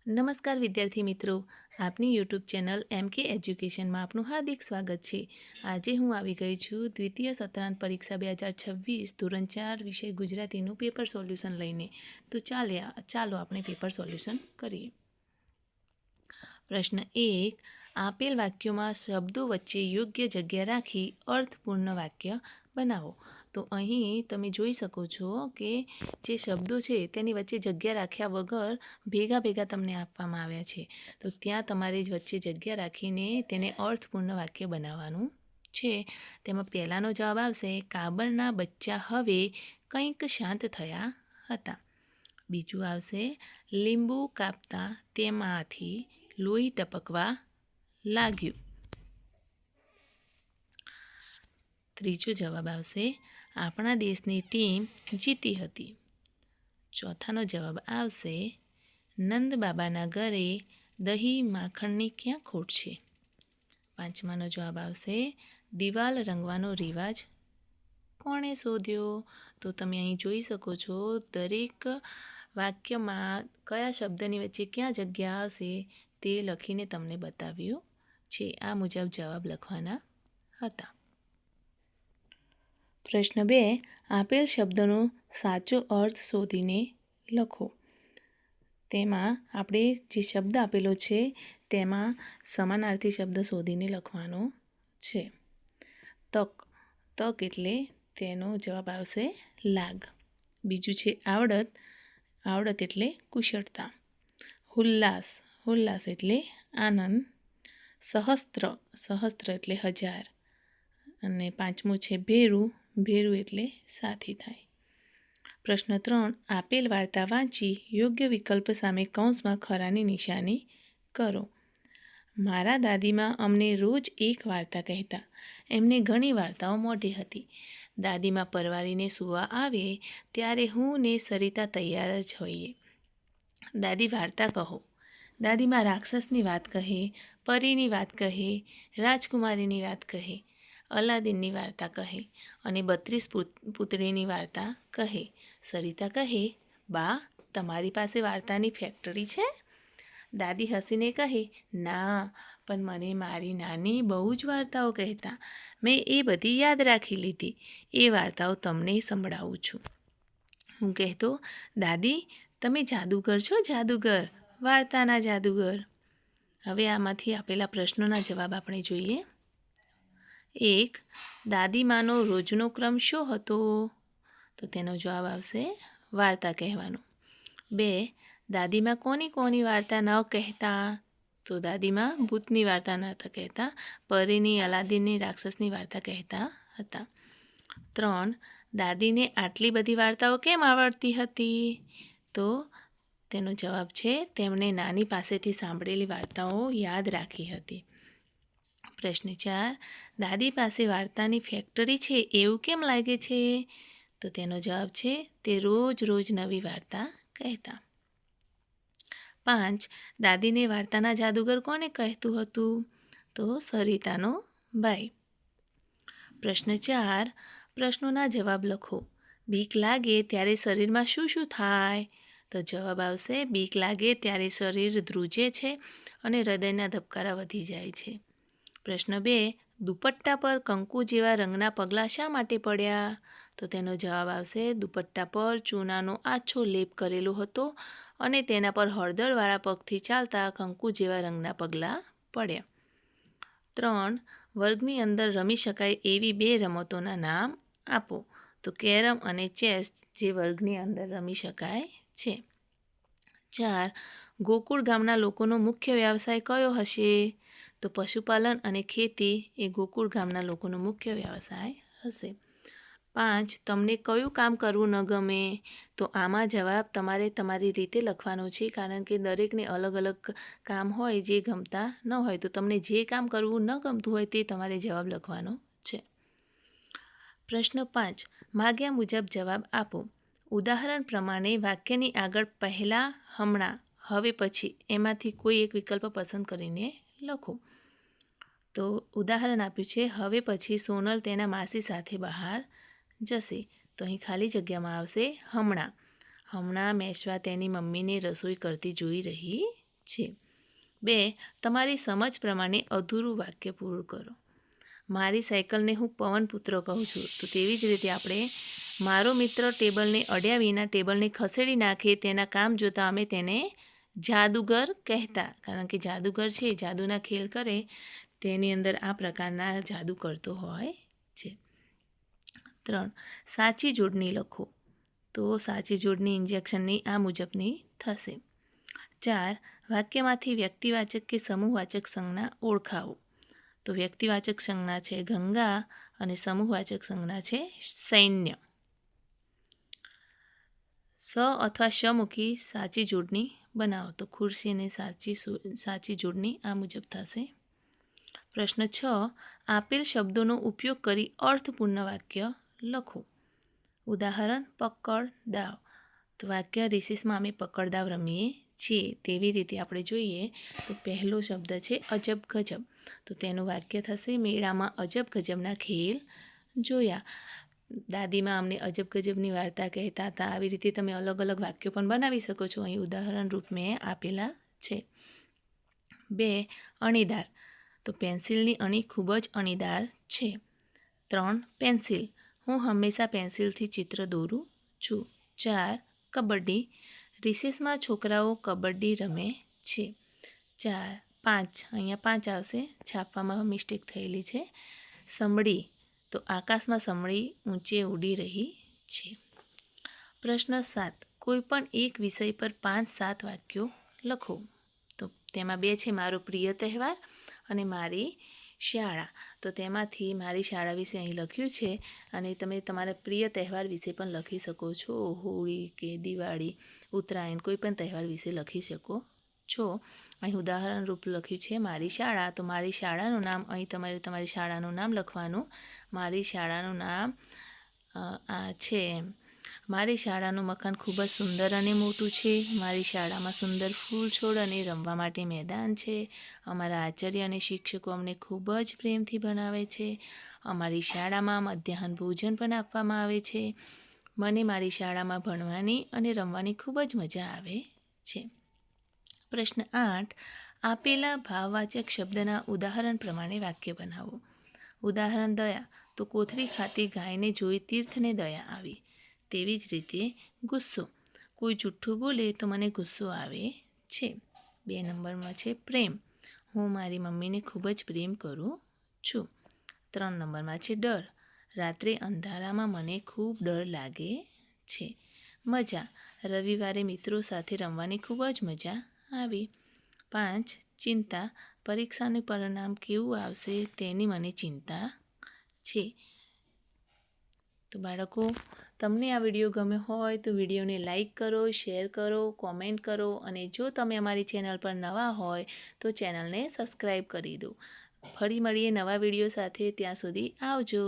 નમસ્કાર વિદ્યાર્થી મિત્રો, આપની યુટ્યુબ ચેનલ MK એજ્યુકેશનમાં આપનું હાર્દિક સ્વાગત છે। આજે હું આવી ગઈ છું દ્વિતીય સત્રાંત પરીક્ષા 2026 ધોરણ 4 વિષય ગુજરાતીનું પેપર સોલ્યુશન લઈને। તો ચાલો આપણે પેપર સોલ્યુશન કરીએ। પ્રશ્ન 1, આપેલ વાક્યોમાં શબ્દો વચ્ચે યોગ્ય જગ્યા રાખી અર્થપૂર્ણ વાક્ય બનાવો। તો અહીં તમે જોઈ શકો છો કે જે શબ્દો છે તેની વચ્ચે જગ્યા રાખ્યા વગર ભેગા તમને આપવામાં આવ્યા છે। તો ત્યાં તમારે વચ્ચે જગ્યા રાખીને તેને અર્થપૂર્ણ વાક્ય બનાવવાનું છે। તેમાં પહેલાનો જવાબ આવશે, કાબરના બચ્ચા હવે કંઈક શાંત થયા હતા। બીજું આવશે, લીંબુ કાપતા તેમાંથી લોહી ટપકવા લાગ્યું। ત્રીજો જવાબ આવશે, આપણા દેશની ટીમ જીતી હતી। ચોથાનો જવાબ આવશે, નંદ બાબાના ઘરે દહીં માખણની ક્યાં ખોટ છે। પાંચમાનો જવાબ આવશે, દિવાલ રંગવાનો રિવાજ કોણે શોધ્યો। તો તમે અહીં જોઈ શકો છો દરેક વાક્યમાં કયા શબ્દની વચ્ચે ક્યાં જગ્યા આવશે તે લખીને તમને બતાવ્યું છે। આ મુજબ જવાબ લખવાના હતા। પ્રશ્ન 2, આપેલ શબ્દનો સાચો અર્થ શોધીને લખો। તેમાં આપણે જે શબ્દ આપેલો છે તેમાં સમાનાર્થી શબ્દ શોધીને લખવાનો છે। તક એટલે તેનો જવાબ આવશે લાગ। બીજું છે આવડત એટલે કુશળતા। હુલ્લાસ એટલે આનંદ। સહસ્ત્ર એટલે 1000। અને પાંચમું છે ભેરું એટલે સાથી થાય। પ્રશ્ન 3, આપેલ વાર્તા વાંચી યોગ્ય વિકલ્પ સામે કૌંસમાં ખરાની નિશાની કરો। મારા દાદીમાં અમને રોજ એક વાર્તા કહેતા, એમને ઘણી વાર્તાઓ મોઢે હતી। દાદીમાં પરવારીને સૂવા આવે ત્યારે હું ને સરિતા તૈયાર જ હોઈએ। દાદી વાર્તા કહો। દાદીમાં રાક્ષસની વાત કહે, પરીની વાત કહે, રાજકુમારીની વાત કહે, અલાદીનની વાર્તા કહે અને 32 પુતળીની વાર્તા કહે। સરિતા કહે, બા, તમારી પાસે વાર્તાની ફેક્ટરી છે? દાદી હસીને કહે, ના, પણ મને મારી નાની બહુ જ વાર્તાઓ કહેતા, મેં એ બધી યાદ રાખી લીધી। એ વાર્તાઓ તમને સંભળાવું છું। હું કહેતો, દાદી, તમે જાદુગર છો, જાદુગર, વાર્તાના જાદુગર। હવે આમાંથી આપેલા પ્રશ્નોના જવાબ આપણે જોઈએ। 1, દાદીમાનો રોજનો ક્રમ શો હતો? તો તેનો જવાબ આવશે વાર્તા કહેવાનો। 2, દાદીમાં કોની વાર્તા ન કહેતા? તો દાદીમાં ભૂતની વાર્તા નહોતા કહેતા, પરીની, અલાદીનની, રાક્ષસની વાર્તા કહેતા હતા। 3, દાદીને આટલી બધી વાર્તાઓ કેમ આવડતી હતી? તો તેનો જવાબ છે તેમણે નાની પાસેથી સાંભળેલી વાર્તાઓ યાદ રાખી હતી। પ્રશ્ન 4, દાદી પાસે વાર્તાની ફેક્ટરી છે એવું કેમ લાગે છે? તો તેનો જવાબ છે તે રોજ નવી વાર્તા કહેતા। 5, દાદીને વાર્તાના જાદુગર કોને કહેતું હતું? તો સરિતાનો ભાઈ। પ્રશ્ન 4, પ્રશ્નોના જવાબ લખો। બીક લાગે ત્યારે શરીરમાં શું થાય? તો જવાબ આવશે, બીક લાગે ત્યારે શરીર ધ્રુજે છે અને હૃદયના ધબકારા વધી જાય છે। પ્રશ્ન 2, દુપટ્ટા પર કંકુ જેવા રંગના પગલાં શા માટે પડ્યા? તો તેનો જવાબ આવશે, દુપટ્ટા પર ચૂનાનો આછો લેપ કરેલો હતો અને તેના પર હળદરવાળા પગથી ચાલતા કંકુ જેવા રંગના પગલાં પડ્યા। 3, વર્ગની અંદર રમી શકાય એવી 2 રમતોના નામ આપો। તો કેરમ અને ચેસ જે વર્ગની અંદર રમી શકાય છે। 4, ગોકુળ ગામના લોકોનો મુખ્ય વ્યવસાય કયો હશે? તો પશુપાલન અને ખેતી એ ગોકુળ ગામના લોકોનો મુખ્ય વ્યવસાય હશે। 5, તમને કયું કામ કરવું ન ગમે? તો આમાં જવાબ તમારે તમારી રીતે લખવાનો છે, કારણ કે દરેકને અલગ કામ હોય જે ગમતા ન હોય। તો તમને જે કામ કરવું ન ગમતું હોય તે તમારે જવાબ લખવાનો છે। પ્રશ્ન 5, માગ્યા મુજબ જવાબ આપો। ઉદાહરણ પ્રમાણે વાક્યની આગળ પહેલાં, હમણાં, હવે, પછી એમાંથી કોઈ એક વિકલ્પ પસંદ કરીને લખો। તો ઉદાહરણ આપ્યું છે, હવે પછી સોનલ તેના માસી સાથે બહાર જશે। તો અહીં ખાલી જગ્યામાં આવશે હમણાં। મેશ્વા તેની મમ્મીને રસોઈ કરતી જોઈ રહી છે. 2. તમારી સમજ પ્રમાણે અધૂરું વાક્ય પૂરું કરો. મારી સાયકલને હું પવનપુત્ર કહું છું. તો તેવી જ રીતે આપણે મારો મિત્ર ટેબલને અડ્યા વિના ટેબલને ખસેડી નાખે તેના કામ જોતાં અમે તેને જાદુગર કહેતા. કારણ કે જાદુગર છે જાદુના ખેલ કરે, તેની અંદર આ પ્રકારના જાદુ કરતો હોય છે. 3. સાચી જોડણી લખો. તો સાચી જોડણી ઇન્જેક્શનની આ મુજબની થશે. 4. વાક્યમાંથી વ્યક્તિવાચક કે સમૂહવાચક સંજ્ઞા ઓળખાવો. તો વ્યક્તિવાચક સંજ્ઞા છે ગંગા અને સમૂહવાચક સંજ્ઞા છે સૈન્ય. સ અથવા શ મૂકી સાચી જોડણી બનાવો. તો ખુરશીની સાચી જોડણી આ મુજબ થશે. પ્રશ્ન 6. આપેલ શબ્દોનો ઉપયોગ કરી અર્થપૂર્ણ વાક્ય લખો. ઉદાહરણ પકડ દાવ. તો વાક્ય રિસેસમાં અમે પકડદાવ રમીએ છીએ. તેવી રીતે આપણે જોઈએ તો પહેલો શબ્દ છે અજબ ગજબ. તો તેનું વાક્ય થશે મેળામાં અજબ ગજબના ખેલ જોયા. દાદીમાં અમને અજબ ગજબની વાર્તા કહેતા હતા. આવી રીતે તમે અલગ અલગ વાક્યો પણ બનાવી શકો છો. અહીં ઉદાહરણ રૂપ મેં આપેલા છે. 2. અણીદાર. તો પેન્સિલની અણી ખૂબ જ અણીદાર છે. 3. પેન્સિલ. હું હંમેશા પેન્સિલથી ચિત્ર દોરું છું. 4. કબડ્ડી. રિસેસમાં છોકરાઓ કબડ્ડી રમે છે. 4. 5. અહીંયા 5 આવશે, છાપવામાં મિસ્ટેક થયેલી છે. સમડી. તો આકાશમાં સમડી ઊંચે ઉડી રહી છે. પ્રશ્ન 7. કોઈ પણ એક વિષય પર 5-7 વાક્યો લખો. તો તેમાં 2 છે મારો પ્રિય તહેવાર અને મારી શાળા. તો તેમાંથી મારી શાળા વિશે અહીં લખ્યું છે અને તમે તમારા પ્રિય તહેવાર વિશે પણ લખી શકો છો. હોળી કે દિવાળી, ઉત્તરાયણ, કોઈ પણ તહેવાર વિશે લખી શકો છો. અહીં ઉદાહરણ રૂપ લખ્યું છે મારી શાળા. તો મારી શાળાનું નામ, અહીં તમારે તમારી શાળાનું નામ લખવાનું. મારી શાળાનું નામ આ છે. મારી શાળાનું મકાન ખૂબ જ સુંદર અને મોટું છે. મારી શાળામાં સુંદર ફૂલ છોડ અને રમવા માટે મેદાન છે. અમારા આચાર્ય અને શિક્ષકો અમને ખૂબ જ પ્રેમથી ભણાવે છે. અમારી શાળામાં મધ્યાહન ભોજન પણ આપવામાં આવે છે. મને મારી શાળામાં ભણવાની અને રમવાની ખૂબ જ મજા આવે છે. પ્રશ્ન 8. આપેલા ભાવવાચક શબ્દના ઉદાહરણ પ્રમાણે વાક્ય બનાવો. ઉદાહરણ દયા. તો કોથળી ખાતી ગાયને જોઈ તીર્થને દયા આવી. તેવી જ રીતે ગુસ્સો. કોઈ જૂઠું બોલે તો મને ગુસ્સો આવે છે. 2 નંબરમાં છે પ્રેમ. હું મારી મમ્મીને ખૂબ જ પ્રેમ કરું છું. 3 નંબરમાં છે ડર. રાત્રે અંધારામાં મને ખૂબ ડર લાગે છે. મજા. રવિવારે મિત્રો સાથે રમવાની ખૂબ જ મજા આવી. 5. ચિંતા. પરીક્ષાનું પરિણામ કેવું આવશે તેની મને ચિંતા છે. તો બાળકો, તમને આ વિડીયો ગમ્યો હોય તો વિડીયોને લાઈક કરો, શેર કરો, કોમેન્ટ કરો અને જો તમે અમારી ચેનલ પર નવા હોય તો ચેનલને સબસ્ક્રાઈબ કરી દો. ફરી મળીએ નવા વિડીયો સાથે. ત્યાં સુધી આવજો.